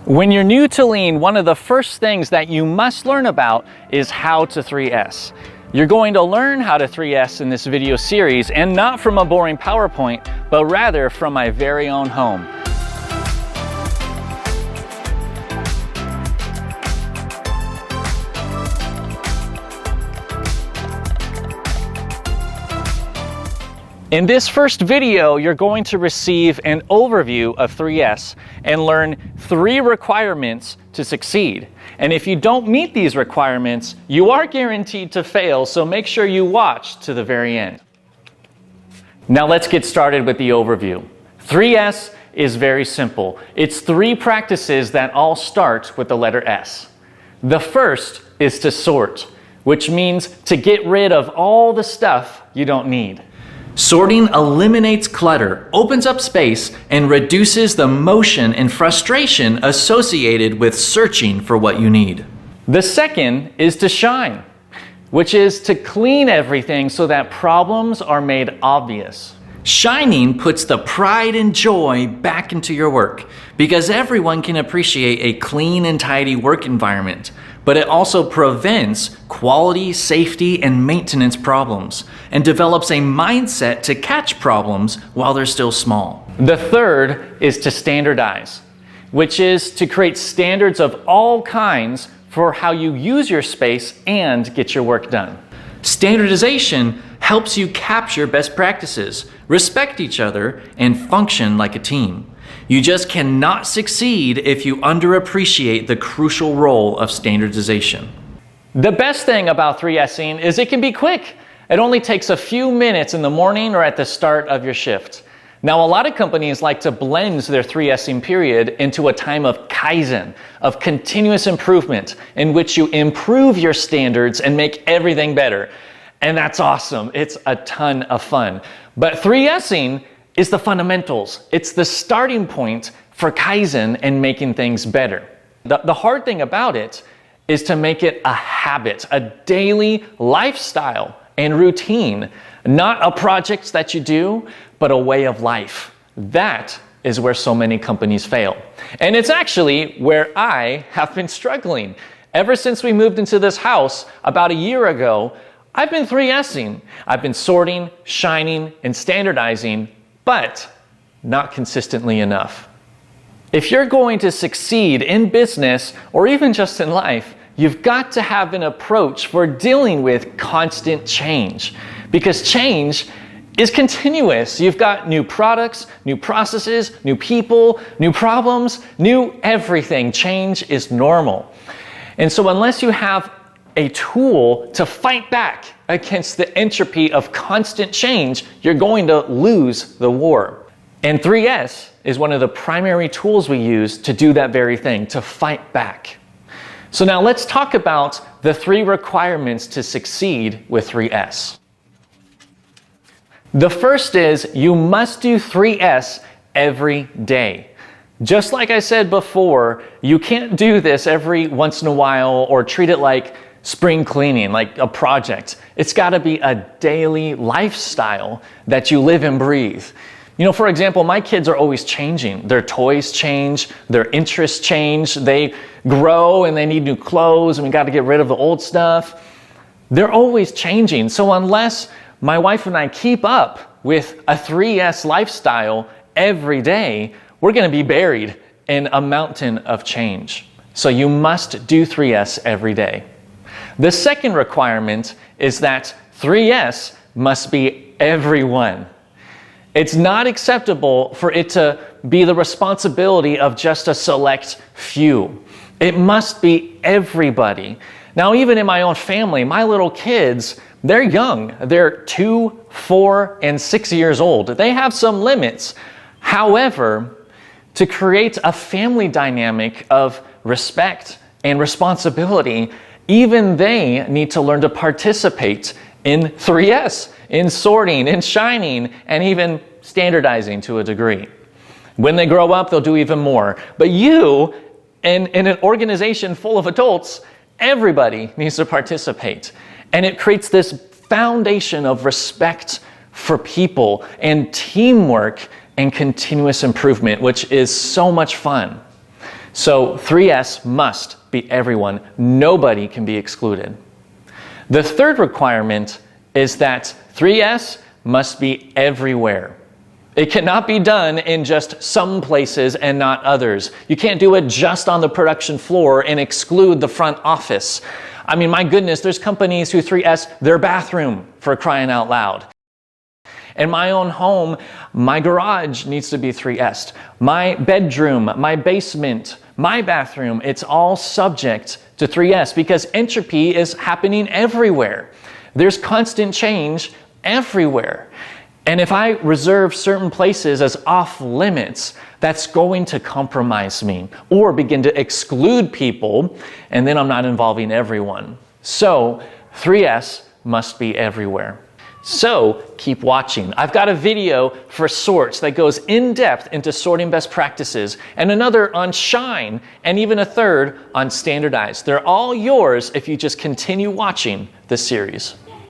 When you're new to Lean, one of the first things that you must learn about is how to 3S. You're going to learn how to 3S in this video series, and not from a boring PowerPoint, but rather from my very own home. In this first video, you're going to receive an overview of 3S and learn 3 requirements to succeed. And if you don't meet these requirements, you are guaranteed to fail, so make sure you watch to the very end. Now let's get started with the overview. 3S is very simple. It's 3 practices that all start with the letter S. The first is to sort, which means to get rid of all the stuff you don't need. Sorting eliminates clutter, opens up space, and reduces the motion and frustration associated with searching for what you need. The second is to shine, which is to clean everything so that problems are made obvious. Shining puts the pride and joy back into your work because everyone can appreciate a clean and tidy work environment, but it also prevents quality, safety, and maintenance problems and develops a mindset to catch problems while they're still small. The third is to standardize, which is to create standards of all kinds for how you use your space and get your work done. Standardization helps you capture best practices, respect each other, and function like a team. You just cannot succeed if you underappreciate the crucial role of standardization. The best thing about 3Sing is it can be quick. It only takes a few minutes in the morning or at the start of your shift. Now, a lot of companies like to blend their 3Sing period into a time of Kaizen, of continuous improvement, in which you improve your standards and make everything better. And that's awesome. It's a ton of fun. But 3Sing is the fundamentals. It's the starting point for Kaizen and making things better. The hard thing about it is to make it a habit, a daily lifestyle and routine, not a project that you do, but a way of life. That is where so many companies fail. And it's actually where I have been struggling. Ever since we moved into this house about a year ago, I've been 3Sing. I've been sorting, shining, and standardizing, but not consistently enough. If you're going to succeed in business or even just in life, you've got to have an approach for dealing with constant change, because change is continuous. You've got new products, new processes, new people, new problems, new everything. Change is normal. And so unless you have a tool to fight back against the entropy of constant change, you're going to lose the war. And 3S is one of the primary tools we use to do that very thing, to fight back. So now let's talk about the 3 requirements to succeed with 3S. The first is you must do 3S every day. Just like I said before, you can't do this every once in a while or treat it like spring cleaning, like a project. It's got to be a daily lifestyle that you live and breathe. You know, for example, my kids are always changing. Their toys change, their interests change, they grow and they need new clothes and we got to get rid of the old stuff. They're always changing. So unless my wife and I keep up with a 3S lifestyle every day, we're going to be buried in a mountain of change. So you must do 3S every day. The second requirement is that 3S must be everyone. It's not acceptable for it to be the responsibility of just a select few. It must be everybody. Now, even in my own family, my little kids, they're young. They're 2, 4, and 6 years old. They have some limits. However, to create a family dynamic of respect and responsibility, even they need to learn to participate in 3S, in sorting, in shining, and even standardizing to a degree. When they grow up, they'll do even more. But you, in an organization full of adults, everybody needs to participate. And it creates this foundation of respect for people and teamwork and continuous improvement, which is so much fun. So 3S must be everyone. Nobody can be excluded. The third requirement is that 3S must be everywhere. It cannot be done in just some places and not others. You can't do it just on the production floor and exclude the front office. I mean, my goodness, there's companies who 3S their bathroom, for crying out loud. In my own home, my garage needs to be 3S'd. My bedroom, my basement, my bathroom, it's all subject to 3S because entropy is happening everywhere. There's constant change everywhere. And if I reserve certain places as off limits, that's going to compromise me or begin to exclude people, and then I'm not involving everyone. So 3S must be everywhere. So keep watching. I've got a video for sorts that goes in depth into sorting best practices, and another on shine, and even a third on standardize. They're all yours if you just continue watching this series.